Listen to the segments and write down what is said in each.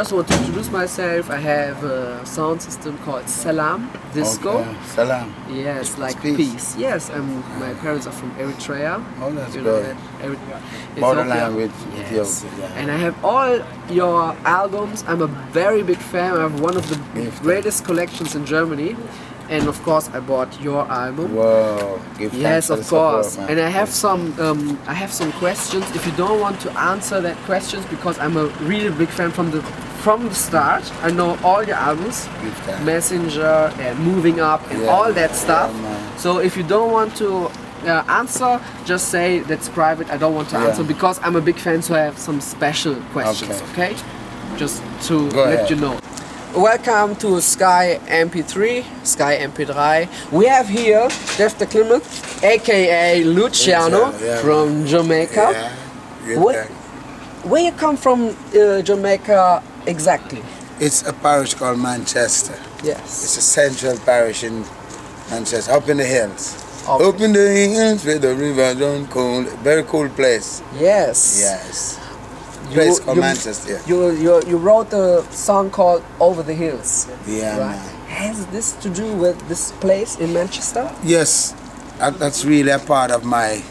Just want to introduce myself. I have a sound system called Salam Disco. Okay. Salam. Yes, like Peace. peace. Yes, my parents are from Eritrea. Oh, that's You know great. that Borderline with Yes. Ethiopia. Yeah. And I have all your albums. I'm a very big fan. I have one of the greatest collections in Germany. And of course, I bought your album. Whoa. Give Yes, thanks for of the support, course. man. And I have some questions. If you don't want to answer that questions, because I'm a really big fan from the start. I know all your albums, Give thanks. Messenger and Moving Up and Yeah, all that stuff. yeah, man. So if you don't want to answer, just say that's private. I don't want to Yeah. answer because I'm a big fan. So I have some special questions. Okay, just to Go let ahead. you know. Welcome to Sky MP3, Sky MP3. We have here Jeff the Clement, aka Luciano, yeah, from Jamaica. Yeah. Give What- thanks. Where you come from, Jamaica exactly? It's a parish called Manchester. Yes. It's a central parish in Manchester, up in the hills. Okay. Up in the hills where the river don't cold. Very cool place. Yes. Yes. Place called Manchester. Yeah. You wrote a song called Over the Hills. Yeah, Right. man. Has this to do with this place in Manchester? Yes, that's really a part of my.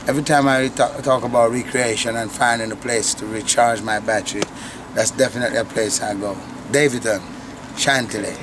Every time I talk about recreation and finding a place to recharge my battery, that's definitely a place I go. Davidton, Chantilly.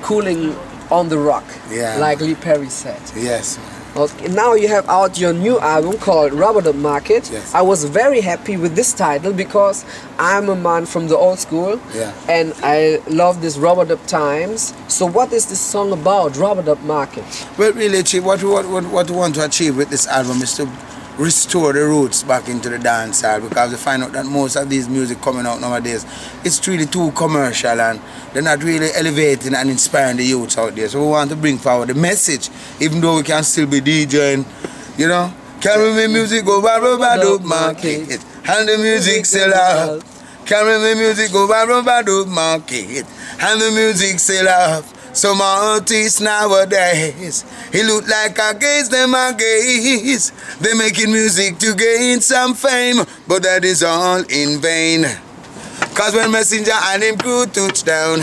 Cooling on the rock, Yeah. like Lee Perry said. Yes. Okay, now you have out your new album called Rubber Dub Market. Yes. I was very happy with this title because I'm a man from the old school, Yeah. and I love this Rubber Dub times. So what is this song about, Rubber Dub Market? Well, really, Chief, what we want to achieve with this album is to restore the roots back into the dancehall, because we find out that most of these music coming out nowadays, it's really too commercial and they're not really elevating and inspiring the youths out there. So we want to bring forward the message, even though we can still be DJing, you know. Carry me music go Rubber Market, and the music sell out. Carry me music go Rubber Market, and the music sell out. Some artists nowadays, he look like a gaze, them a gaze. They making music to gain some fame, but that is all in vain. Cause when Messenger and him crew touch down,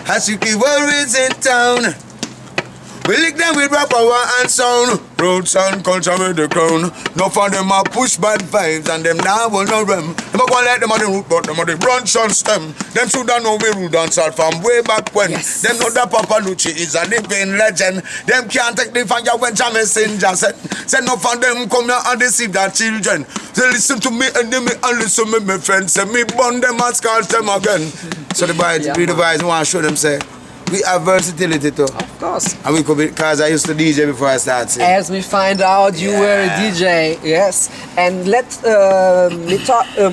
as you keep worries in town, we lick them with rap power and sound. Roots and culture with the crown. No for them a push bad vibes and them now will no rem. Them a go like them a the root, but them a the branch and stem. Them shoulda know we root and all from way back when. Yes. Them know that Papa Lucci is a living legend. Them can't take the fire when Jah Messenger said. Say no for them come here and deceive their children. Say listen to me enemy and listen to me friends. Say me burn them and scar them again. So the boys, Yeah, read the boys want to show them say we have versatility too. Of course. And we could be, because I used to DJ before I started singing. As we find out, you were a DJ, yes. And let me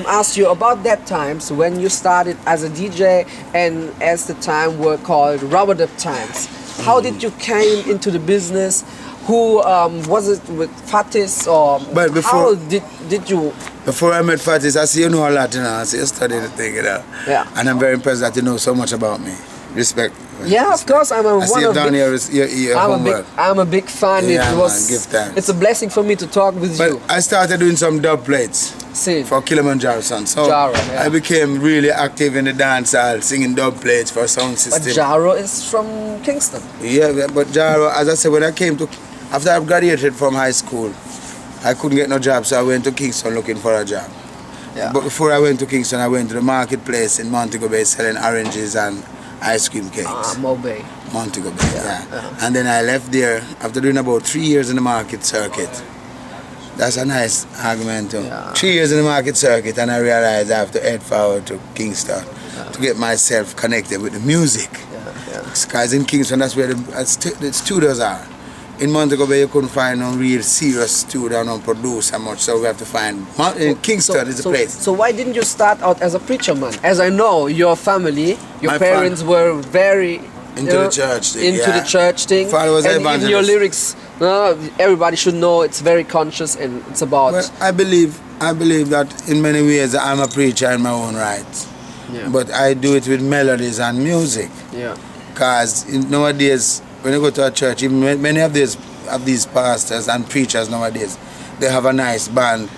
ask you about that times when you started as a DJ and as the time were called Rubber Dub times. How did you came into the business? Who was it with Fatis or But before- how did you? Before I met Fatis, I see you know a lot, you know. I see you study the thing, you know. Yeah. And I'm very impressed that you know so much about me. Respect. Yeah, of course. I'm I see one you've of done big, your homework. I'm a big fan. Yeah, It was. man, give thanks. It's a blessing for me to talk with But you. I started doing some dub plates See. for Kilimanjaro son. So Jaro, yeah. I became really active in the dance hall, singing dub plates for sound But system. Jaro is from Kingston. Yeah, but Jaro, as I said, when I came to, after I graduated from high school, I couldn't get no job, so I went to Kingston looking for a job. Yeah. But before I went to Kingston, I went to the marketplace in Montego Bay selling oranges and ice cream cakes. Mobay. Montego Bay, yeah. And then I left there after doing about 3 years in the market circuit. That's a nice argument too. Yeah. 3 years in the market circuit, and I realized I have to head forward to Kingston to get myself connected with the music. Because in Kingston, that's where the studios are. In Montego Bay, you couldn't find no real serious studio, no producer much, so we have to find. Kingston is the place. So why didn't you start out as a preacher man? As I know, your family, your My parents were very Into the church thing, into yeah. the church thing. Father was and even your evangelist. lyrics, everybody should know it's very conscious and it's about. Well, I believe that in many ways I'm a preacher in my own right. Yeah. But I do it with melodies and music. Yeah. Because nowadays, when you go to a church, even many of these pastors and preachers nowadays, they have a nice band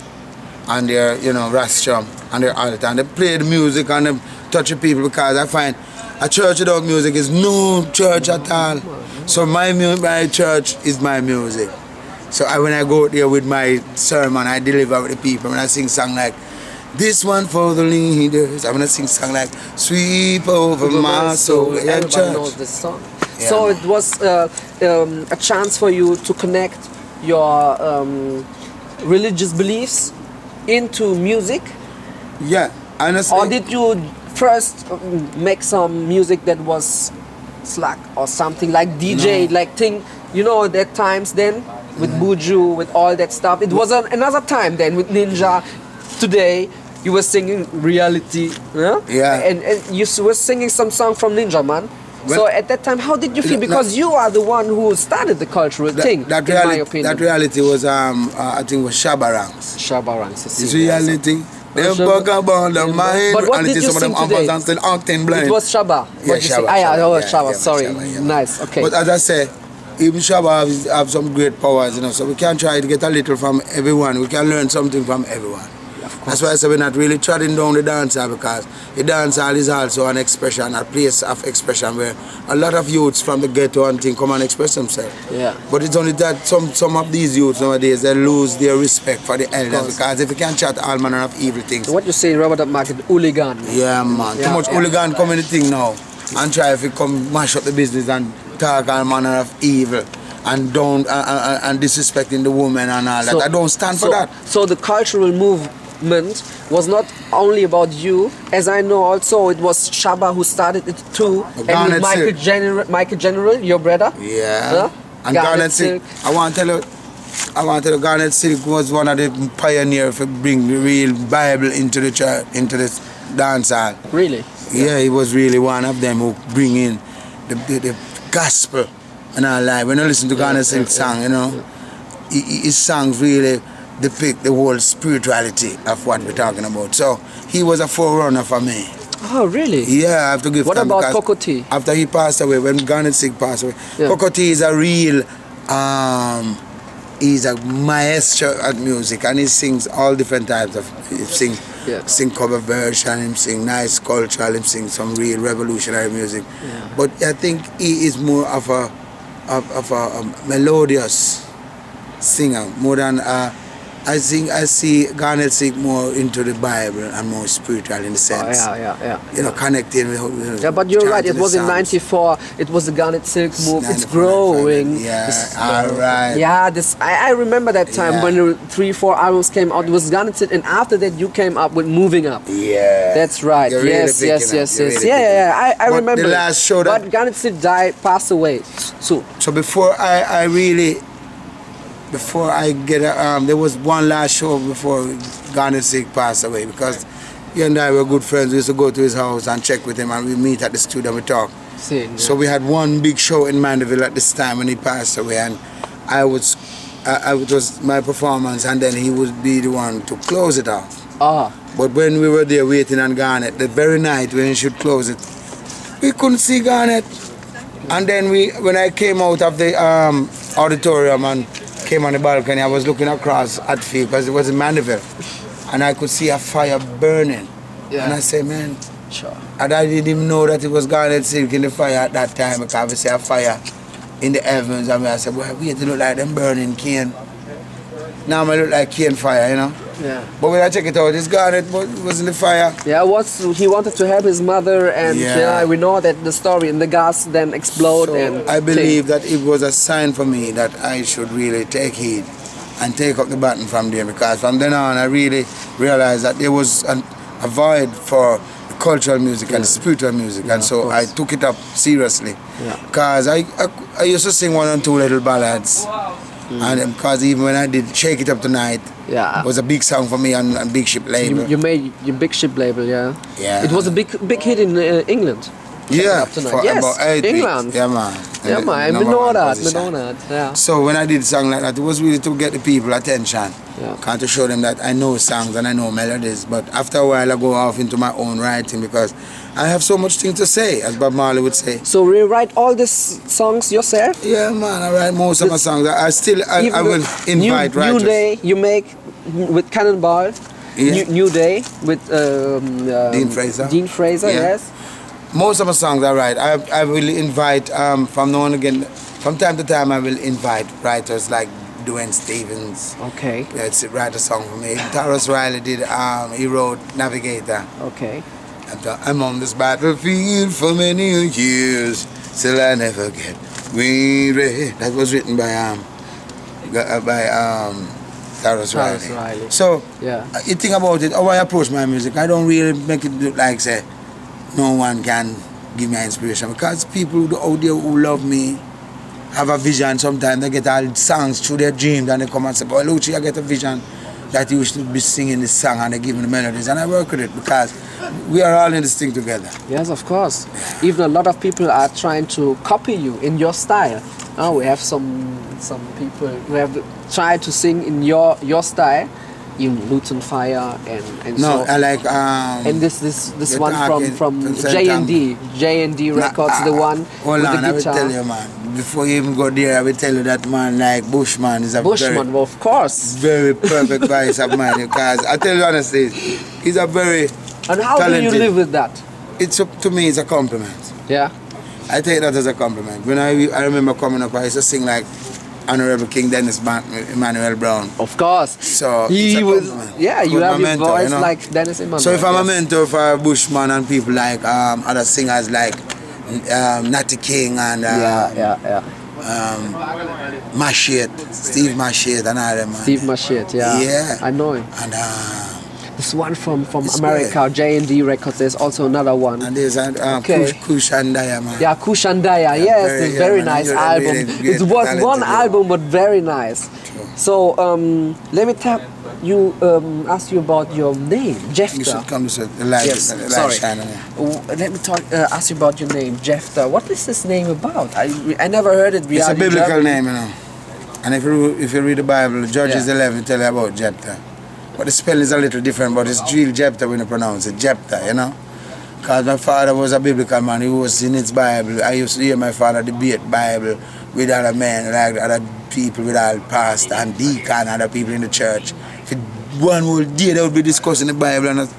and their rostrum and their altar, and they play the music and touch the people, because I find a church without music is no church at all. So my church is my music. So when I go there with my sermon, I deliver with the people. When I sing song like, this one for the leaders, I'm gonna sing song like, sweep over my soul. Yeah, Everybody church. knows this song. Yeah, So man. it was a chance for you to connect your religious beliefs into music? Yeah, honestly. Or did you first make some music that was slack or something like DJ, No. like thing, you know, that times then with Buju, with all that stuff. It was another time then with Ninja. Today you were singing reality, yeah? Yeah. And you were singing some song from Ninja, man. So Well, at that time, how did you feel? no- Because you are the one who started the cultural thing, that in my opinion. That reality was, I think, was Shabarangs. Shabarang, It's reality. Them Shabba. bug about the mind, But what and did it is you some of them sing today? and still acting blind. It was Shaba. Yeah, What you Shaba. say? Ah, yeah, Shaba, oh, yeah, Shaba. yeah, Sorry. Shaba, yeah. Nice. Okay. But as I say, even Shaba have some great powers, you know, so we can try to get a little from everyone. We can learn something from everyone. That's why I say we're not really treading down the dancehall, because the dancehall is also an expression, a place of expression where a lot of youths from the ghetto and thing come and express themselves. Yeah. But it's only that some of these youths nowadays, they lose their respect for the elders, because if you can chat all manner of evil things. So what you say, Robert Market, hooligan? Yeah, man. Yeah, Too much yeah. hooligan come in the thing now and try if you come mash up the business and talk all manner of evil and don't and disrespecting the woman and all that. I don't stand for that. So the cultural movement was not only about you, as I know also it was Shaba who started it too, and Garnet with Michael General, your brother. Yeah. Huh? And Garnet Silk. I want to tell you, Garnet Silk was one of the pioneers for bring the real Bible into the church, into the dancehall. Really? Yeah, he was really one of them who bring in the gospel and all that. When I listen to Garnet Silk's song, you know, his songs really depict the whole spirituality of what we're talking about. So he was a forerunner for me. Oh, really? Yeah, I have to give What time, about because Coco T? after he passed away, when Garnet Silk passed away, Yeah. Coco T is a real, he's a maestro at music, and he sings all different types of, sing cover version, he sing nice cultural, he sing some real revolutionary music. Yeah. But I think he is more of a melodious singer, more than I see Garnet Silk more into the Bible and more spiritual in the sense. Yeah. You know, connecting with. Yeah, but you're right. It chanting the was in songs. '94. It was the Garnet Silk move. It's 94, growing. Yeah, This- all right. Yeah, I remember that time Yeah. when the 3-4 albums came out. It was Garnet Silk, and after that you came up with Moving Up. Yeah. That's right. You're really Yes. picking up. You're really Yeah. I But remember. the it. last show that- But Garnet Silk passed away soon. So before I get there was one last show before Garnet Silk passed away, because he and I were good friends. We used to go to his house and check with him, and we meet at the studio and we talk. So we had one big show in Mandeville at this time when he passed away, and it was my performance, and then he would be the one to close it off. But when we were there waiting on Garnet, the very night when he should close it, we couldn't see Garnet. And then when I came out of the auditorium and came on the balcony, I was looking across at field, because it was in Mandeville, and I could see a fire burning. Yeah. And I said, man, Sure. and I didn't even know that it was Garnet Silk in the fire at that time, because we see a fire in the heavens, and I said, well, we had to look like them burning cane. Now I look like cane fire, you know. Yeah. But when I check it out, it's Garnet was in the fire. Yeah, he wanted to help his mother, and Yeah. we know that the story, and the gas then explode. So and I believe that it was a sign for me that I should really take heed and take up the baton from there, because from then on I really realized that there was a void for the cultural music and the spiritual music, and so I took it up seriously. Because I used to sing 1 and 2 little ballads, and because even when I did Shake It Up Tonight, it was a big song for me on Big Ship label. You made your Big Ship label, yeah. Yeah. It was a big hit in England. Yeah, Up Tonight. for Yes, about 8 England. weeks. Yeah, man. Yeah, And man, the we number know one that, position. yeah. So when I did a song like that, it was really to get the people attention. Yeah. Kind to show them that I know songs and I know melodies. But after a while I go off into my own writing, because I have so much things to say, as Bob Marley would say. So you write all these songs yourself? Yeah, man, I write most of my songs. I Even will invite New writers. Day you make with Cannonball. Yeah. New Day with Dean Fraser. Dean Fraser, Yeah. yes. Most of my songs I write. I will invite from now on again. From time to time, I will invite writers like Dwayne Stevens. Okay. To write a song for me. Taurus Riley did. He wrote Navigator. Okay. I'm on this battlefield for many years, still I never get weary. That was written by Taurus Riley. So yeah, you think about it. How I approach my music, I don't really make it look like say no one can give me inspiration, because people out there who love me have a vision. Sometimes they get all songs through their dreams and they come and say, "Boy, Luci, I get a vision that you should be singing this song," and they give me the melodies, and I work with it because we are all in this thing together. Yes, of course. Even a lot of people are trying to copy you in your style. Oh, we have some people who have tried to sing in your style, even Luton Fire and No, so. I like and this one from J&D Records, Nah, the one hold with on, the I will guitar. tell you, man. Before you even go there, I will tell you that man like Bushman is a Bushman, well, of course. very perfect voice of mine, because I tell you honestly, he's a very And how talented. do you live with that? It's to me, it's a compliment. Yeah. I take that as a compliment. When I remember coming up, I used to sing like Honorable King Dennis Emmanuel Brown. Of course. So He it's a was, compliment. yeah, you With have my your mentor, voice you know? like Dennis Emmanuel. So if I'm a yes. mentor for Bushman and people like other singers like Natty King and Machete, Steve Machete and all them, man. Steve Machete, yeah. Yeah. I know him. And This one from It's America, J&D Records. There's also another one. and there's Okay. Kush and Daya, man. Yeah, Kushandaya. Yes, very- it's a very yeah, man, nice you're album. really great, It was talented, one yeah. album, but very nice. So let me ask you about your name, You Jefta. should come to the light, Yes, the light sorry. shine on you. Let me ask you about your name, Jefta. What is this name about? I never heard it. It's a in biblical Germany. name, you know. And if you read the Bible, Judges Yeah. 11 tell you about Jephthah. But the spelling is a little different, but it's real Jephthah when you pronounce it, Jephthah, you know. Because my father was a biblical man, he was in his Bible. I used to hear my father debate Bible with other men, like other people, with all pastor and deacon, other people in the church. For one whole day they would be discussing the Bible and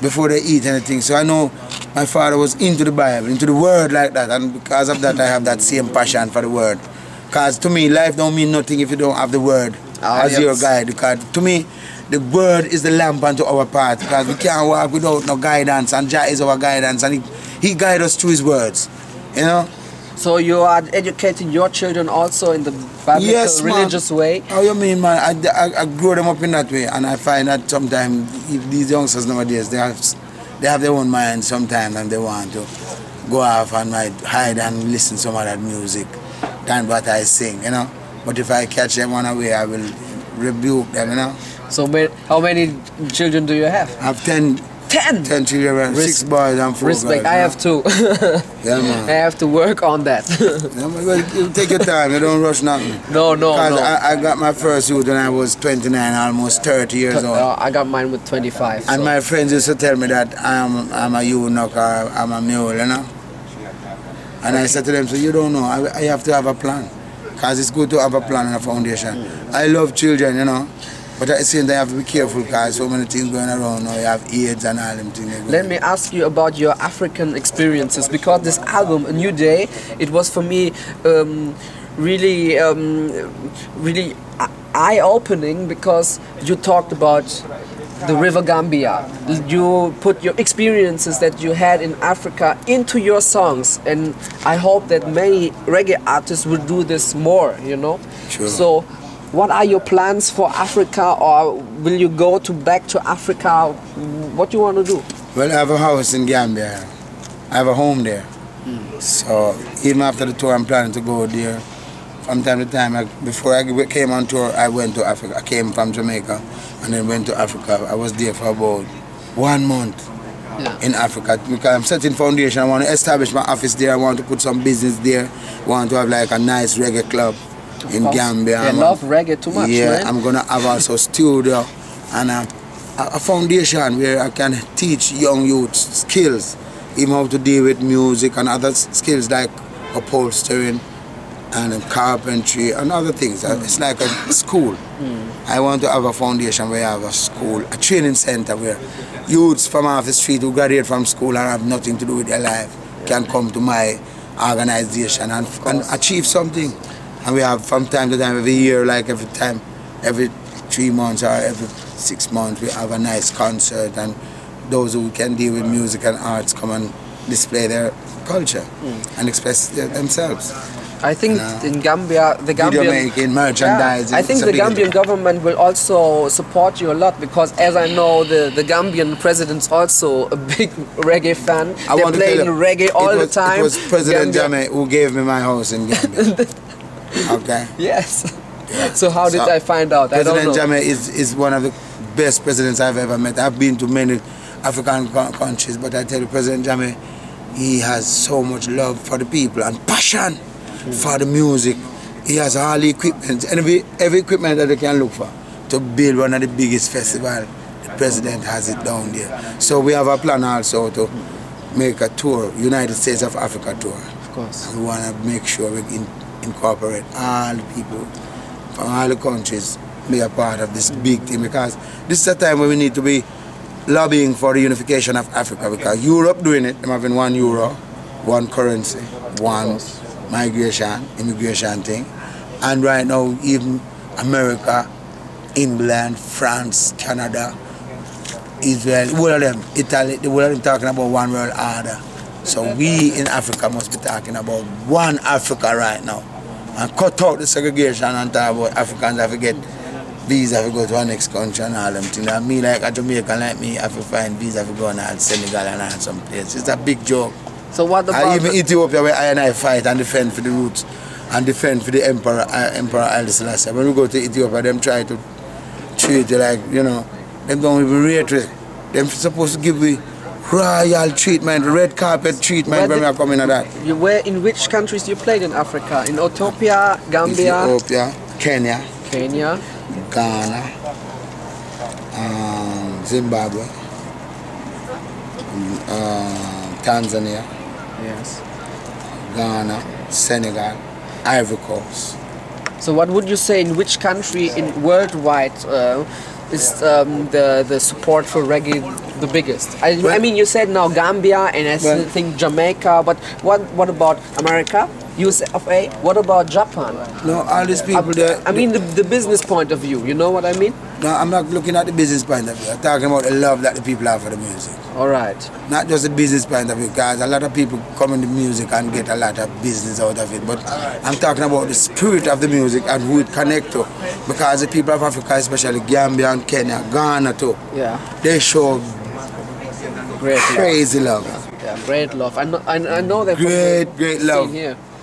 before they eat anything. So I know my father was into the Bible, into the word like that, and because of that I have that same passion for the word. Because to me, life don't mean nothing if you don't have the word as your guide. Because to me, the word is the lamp unto our path. Because we can't walk without no guidance, and Jah is our guidance, and he guides us through his words. You know? So you are educating your children also in the biblical, Yes, man. religious way? How you mean, man? I grow them up in that way, and I find that sometimes these youngsters nowadays, they have their own mind sometimes, and they want to go off and might hide and listen to some of that music than what I sing, you know. But if I catch them on a way, I will rebuke them, you know. So how many children do you have? I have 10 10. children, 6 boys and 4 Respect. girls. I you have 2. know? Yeah, man. I have to work on that. Yeah, man, well, you take your time, you don't rush nothing. No. Because I got my first youth when I was 29, almost 30 years old. I got mine with 25. And so. my friends used to tell me that I'm a eunuch or I'm a mule, you know. And I said to them, so you don't know, I have to have a plan. Because it's good to have a plan and a foundation. I love children, you know. But at the same time, you have to be careful because so many things going around now. You have AIDS and all them things. Let me ask you about your African experiences, because this album, A New Day, it was for me really eye-opening, because you talked about the River Gambia. You put your experiences that you had in Africa into your songs, and I hope that many reggae artists will do this more, you know. Sure. So what are your plans for Africa, or will you go back to Africa? What do you want to do? Well, I have a house in Gambia. I have a home there. So even after the tour, I'm planning to go there. From time to time, before I came on tour, I went to Africa. I came from Jamaica and then went to Africa. I was there for about 1 month in Africa, because I'm setting foundation. I want to establish my office there. I want to put some business there. I want to have like a nice reggae club in Gambia. They love reggae too much, yeah, man. I'm going to have also a studio and a foundation where I can teach young youths skills, even how to deal with music and other skills like upholstering, and carpentry and other things. It's like a school. I want to have a foundation where I have a school, a training center where youths from off the street who graduate from school and have nothing to do with their life can come to my organization and achieve something. And we have from time to time, every year, like every 3 months or every 6 months, we have a nice concert, and those who can deal with music and arts come and display their culture and express themselves. I think in Gambia, the Gambian video making, merchandising. I think the Gambian government will also support you a lot, because as I know, the Gambian president's also a big reggae fan. They're playing reggae all the time. It was President Jammeh who gave me my house in Gambia. Okay. Yes. Yeah. So how did I find out? President I don't know. Jammeh is one of the best presidents I've ever met. I've been to many African countries, but I tell you, President Jammeh, he has so much love for the people and passion for the music. He has all the equipment, and every equipment that they can look for to build one of the biggest festivals. The president has it down there. So we have a plan also to make a tour, United States of Africa tour. Of course. And we want to make sure we incorporate all the people from all the countries be a part of this big thing, because this is a time where we need to be lobbying for the unification of Africa, because Europe doing it, them having €1, one currency, one immigration thing, and right now even America, England, France, Canada, Israel, all of them, Italy, the all of them talking about one world order. So we in Africa must be talking about one Africa right now, and cut out the segregation and talk about Africans have to get visa to go to our next country and all them things. And me like a Jamaican like me have to find visa to go and Senegal and all some place. It's a big joke. So what about even Ethiopia, where I and I fight and defend for the roots and defend for the Emperor Haile Selassie. When we go to Ethiopia, them try to treat it like, you know, them don't even rate it. Them supposed to give me royal treatment, red carpet treatment when we are coming at that. In which countries you played in Africa? In Ethiopia, Gambia? Ethiopia, Kenya, Ghana, Zimbabwe, Tanzania, yes, Ghana, Senegal, Ivory Coast. So what would you say, in which country in worldwide is the support for reggae the biggest? I mean, you said now Gambia and I think Jamaica, but what about America, USA? What about Japan? No, all these people there. I mean the business point of view, you know what I mean? No, I'm not looking at the business point of view. I'm talking about the love that the people have for the music. All right. Not just the business point of view, because a lot of people come in the music and get a lot of business out of it. But I'm talking about the spirit of the music and who it connects to. Because the people of Africa, especially Gambia and Kenya, Ghana too, they show crazy love. Yeah, great love. I know that. Great love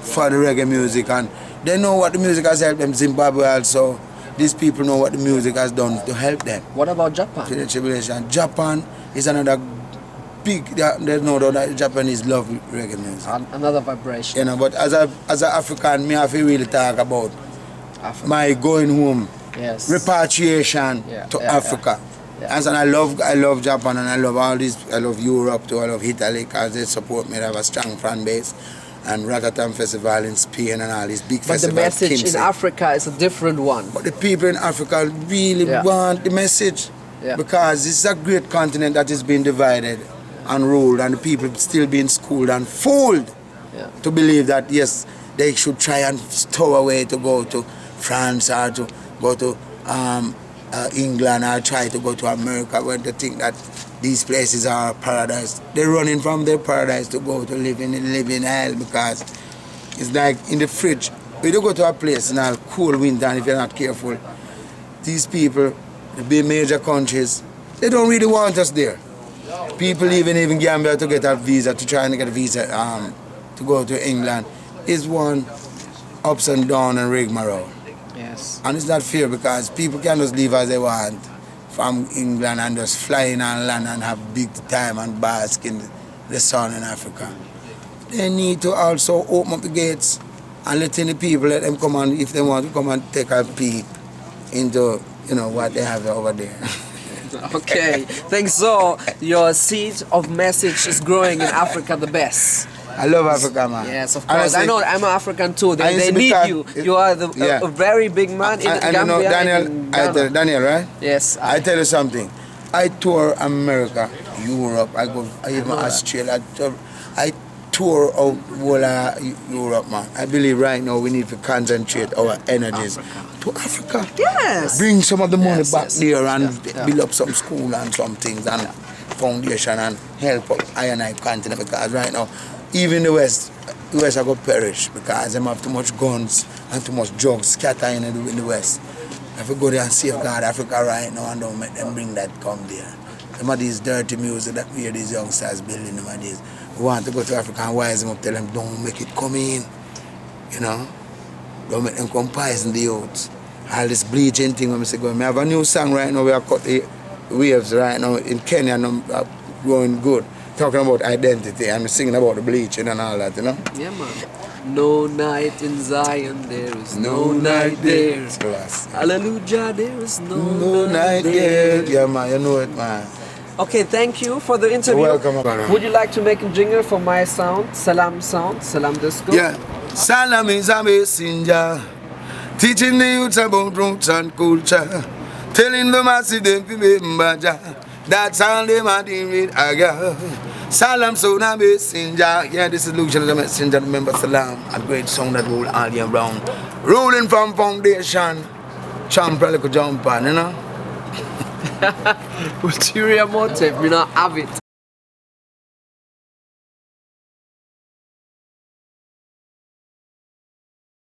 for the reggae music, and they know what the music has helped them. Zimbabwe also. These people know what the music has done to help them. What about Japan? To the tribulation. Japan is another big. There's no doubt that Japanese love reggae music. Another vibration. You know, but as an African, me have to really talk about my going home, repatriation to Africa. And I love Japan, and I love all these. I love Europe too. I love Italy because they support me. They have a strong fan base. And Rotterdam Festival in Spain and all these big festivals. But the message in Africa is a different one. But the people in Africa really want the message. Because it's a great continent that is being divided and ruled, and the people still being schooled and fooled to believe that, yes, they should try and stow away to go to France or to go to England or try to go to America, when they think that these places are paradise. They're running from their paradise to go to live in hell, because it's like in the fridge. When you go to a place in a cool winter, and if you're not careful, these people, the big major countries, they don't really want us there. People even Gambia to get a visa, to try and get a visa to go to England, is one ups and down and rigmarole. Yes. And it's not fair, because people can just leave as they want from England and just fly in and land and have big time and bask in the sun in Africa. They need to also open up the gates and let in the people, let them come and, if they want to come and take a peek into, you know, what they have over there. Okay, thanks. So your seed of message is growing in Africa the best. I love Africa, man. Yes, of course. Honestly, I know I'm African too. They it's need because you. You are a very big man in and Gambia. you know, Daniel, and Ghana. Daniel, right? Yes. I tell you something. I tour America, Europe. I even Australia. I tour out whole Europe, man. I believe right now we need to concentrate our energies to Africa. Yes. Bring some of the money back yes. there and build up some school and some things and foundation and help up I continent, because right now, even the West are going to perish because they have too much guns and too much drugs scattering in the West. If we go there and safeguard Africa right now and don't make them bring that come there. Some of these dirty music that we hear these youngsters building nowadays. We want to go to Africa and wise them up, tell them don't make it come in. You know? Don't make them come poison the youth. All this bleaching thing when I say, I have a new song right now, we are cut the waves right now in Kenya and I'm going good. Talking about identity and singing about the bleaching and all that, you know? Yeah, man. No night in Zion, there is no night there. Class. Hallelujah, there is No night there. Yeah, man, you know it, man. Okay, thank you for the interview. You're welcome, man. Would you like to make a jingle for my sound, Salam Disco? Yeah. Salam is a messenger, teaching the youth about roots and culture, telling them I see them remember Jah. That's all them are doing with Aga. Salam sound a messenger. Yeah, this is Luciano the messenger. Remember Salam, a great song that roll all year round. Rolling from foundation. Champ like a jump on, you know? Ulterior motive, we not have it.